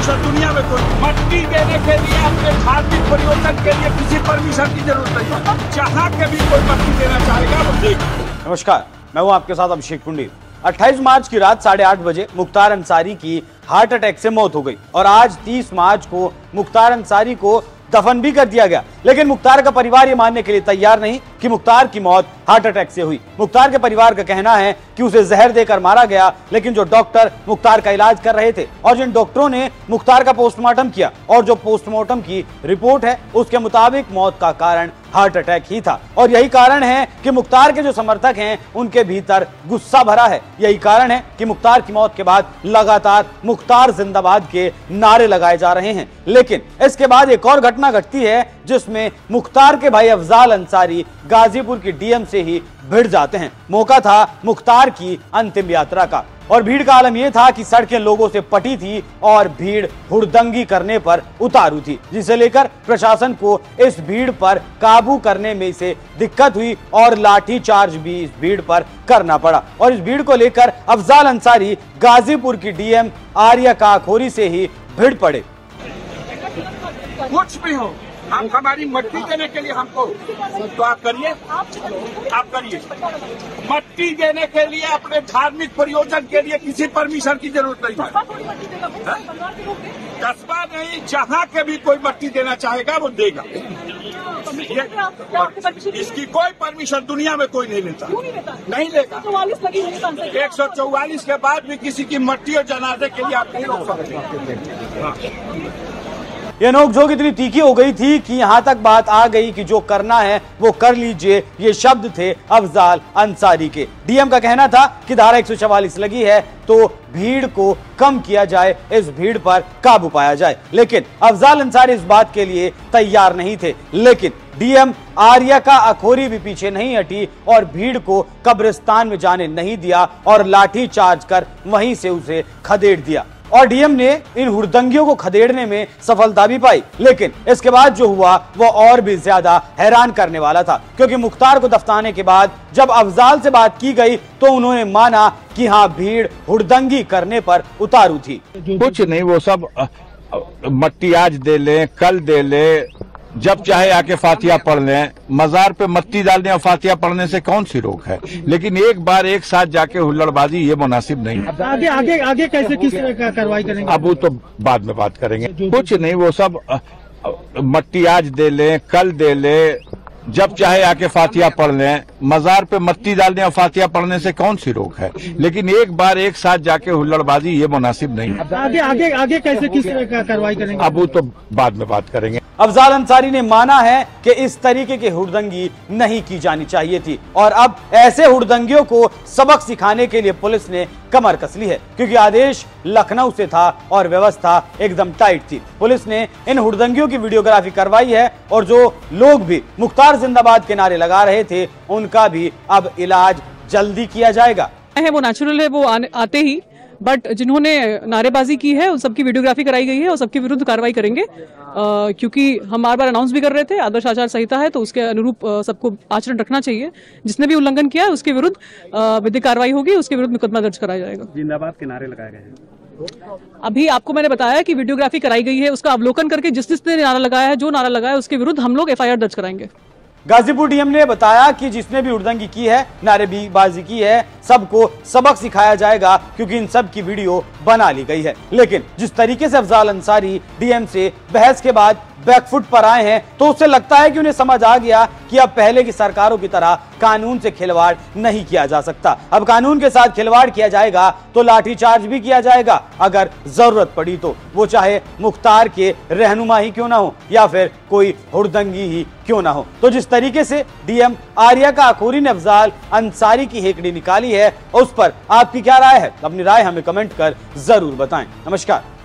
Permission दुनिया में कोई मट्टी देने के लिए अपने धार्मिक प्रयोजन के लिए किसी परमिशन की जरूरत नहीं है। जहाँ के भी कोई मट्टी देना चाहेगा वो देगा। नमस्कार, मैं हूं आपके साथ अभिषेक पुंडीर। 28 मार्च की रात 8:30 बजे मुख्तार अंसारी की हार्ट अटैक से मौत हो गई और आज 30 मार्च को मुख्तार अंसारी को दफन भी कर दिया गया। लेकिन मुख्तार का परिवार ये मानने के लिए तैयार नहीं कि मुख्तार की मौत हार्ट अटैक से हुई। मुख्तार के परिवार का कहना है कि उसे जहर देकर मारा गया, लेकिन जो डॉक्टर मुख्तार का इलाज कर रहे थे और जिन डॉक्टरों ने मुख्तार का पोस्टमार्टम किया और जो पोस्टमार्टम की रिपोर्ट है उसके मुताबिक मौत का कारण हार्ट अटैक ही था। और यही कारण है कि मुख्तार के जो समर्थक हैं उनके भीतर गुस्सा भरा है। यही कारण है कि मुख्तार की मौत के बाद लगातार मुख्तार जिंदाबाद के नारे लगाए जा रहे हैं। लेकिन इसके बाद एक और घटना घटती है जिसमें मुख्तार के भाई अफजाल अंसारी गाजीपुर की डीएम से ही भिड़ जाते हैं। मौका था मुख्तार की अंतिम यात्रा का और भीड़ का आलम यह था कि सड़कें लोगों से पटी थी और भीड़ हुड़दंगी करने पर उतारू थी, जिसे लेकर प्रशासन को इस भीड़ पर काबू करने में से दिक्कत हुई और लाठीचार्ज भी इस भीड़ पर करना पड़ा। और इस भीड़ को लेकर अफजाल अंसारी गाजीपुर की डीएम आर्या काकोरी से ही भिड़ पड़े। कुछ भी हो, हम हमारी मट्टी देने के लिए हमको तो आप करिए, आप करिए। मट्टी देने के लिए अपने धार्मिक प्रयोजन के लिए किसी परमिशन की जरूरत नहीं है। कस्बा नहीं, जहाँ के भी कोई मट्टी देना चाहेगा वो देगा। इसकी कोई परमिशन दुनिया में कोई नहीं लेता, नहीं लेगा। 144 के बाद भी किसी की मट्टी और जनाजे के लिए आप नहीं रोक सकते। यह नोकझोंक इतनी तीखी हो गई थी कि यहां तक बात आ गई कि जो करना है वो कर लीजिए। ये शब्द थे अफजाल अंसारी के। डीएम का कहना था कि धारा 144 लगी है तो भीड़ को कम किया जाए, इस भीड़ पर काबू पाया जाए। लेकिन अफजाल अंसारी इस बात के लिए तैयार नहीं थे। लेकिन डीएम आर्या का अखोरी भी पीछे नहीं हटी और भीड़ को कब्रिस्तान में जाने नहीं दिया और लाठी चार्ज कर वहीं से उसे खदेड़ दिया। और डीएम ने इन हुड़दंगियों को खदेड़ने में सफलता भी पाई। लेकिन इसके बाद जो हुआ वो और भी ज्यादा हैरान करने वाला था, क्योंकि मुख्तार को दफनाने के बाद जब अफजाल से बात की गई तो उन्होंने माना कि हाँ, भीड़ हुड़दंगी करने पर उतारू थी। कुछ नहीं, वो सब मट्टी आज दे ले, कल दे ले, जब चाहे आके फातिहा पढ़ लें। मजार पे मट्टी डालने और फातिहा पढ़ने से कौन सी रोक है, लेकिन एक बार एक साथ जाके हुल्लड़बाजी ये मुनासिब नहीं है। आगे कैसे किस कार्रवाई करेंगे? अब वो तो बाद में बात करेंगे। कुछ नहीं, वो सब मट्टी आज दे ले, कल दे ले, जब चाहे आके फातिहा पढ़ लें। मजार पे मट्टी डालने और फातिहा पढ़ने से कौन सी रोक है, लेकिन एक बार एक साथ जाके हुल्लड़बाजी ये मुनासिब नहीं है। आगे कैसे किस कार्रवाई करेंगे? अब वो तो बाद में बात करेंगे। अफजाल अंसारी ने माना है कि इस तरीके की हुड़दंगी नहीं की जानी चाहिए थी और अब ऐसे हुड़दंगियों को सबक सिखाने के लिए पुलिस ने कमर कस ली है, क्योंकि आदेश लखनऊ से था और व्यवस्था एकदम टाइट थी। पुलिस ने इन हुड़दंगियों की वीडियोग्राफी करवाई है और जो लोग भी मुख्तार जिंदाबाद के नारे लगा रहे थे उनका भी अब इलाज जल्दी किया जाएगा। वो नेचुरल है, वो आते ही, बट जिन्होंने नारेबाजी की है उन सबकी वीडियोग्राफी कराई गई है और सबके विरुद्ध कार्रवाई करेंगे, क्योंकि हम बार बार अनाउंस भी कर रहे थे आदर्श आचार संहिता है तो उसके अनुरूप सबको आचरण रखना चाहिए। जिसने भी उल्लंघन किया है उसके विरुद्ध विधिक कार्रवाई होगी, उसके विरुद्ध मुकदमा दर्ज कराया जाएगा। जिंदाबाद के नारे लगाए गए हैं। अभी आपको मैंने बताया कि वीडियोग्राफी कराई गई है, उसका अवलोकन करके जिसने नारा लगाया है, जो नारा लगाया है उसके विरुद्ध हम लोग FIR दर्ज कराएंगे। गाजीपुर डीएम ने बताया कि जिसने भी हुड़दंगी की है, नारेबाजी की है, सबको सबक सिखाया जाएगा, क्योंकि इन सब की वीडियो बना ली गई है। लेकिन जिस तरीके से अफजाल अंसारी डीएम से बहस के बाद बैकफुट पर आए हैं तो उससे लगता है कि उन्हें समझ आ गया कि अब पहले की सरकारों की तरह कानून से खिलवाड़ नहीं किया जा सकता। अब कानून के साथ खिलवाड़ किया जाएगा तो लाठीचार्ज भी किया जाएगा अगर जरूरत पड़ी तो, वो चाहे मुख्तार के रहनुमा ही क्यों ना हो या फिर कोई हुड़दंगी ही क्यों ना हो। तो जिस तरीके से डीएम आर्या काकोरी ने अफजाल अंसारी की हेकड़ी निकाली है उस पर आपकी क्या राय है? अपनी राय हमें कमेंट कर जरूर बताएं। नमस्कार।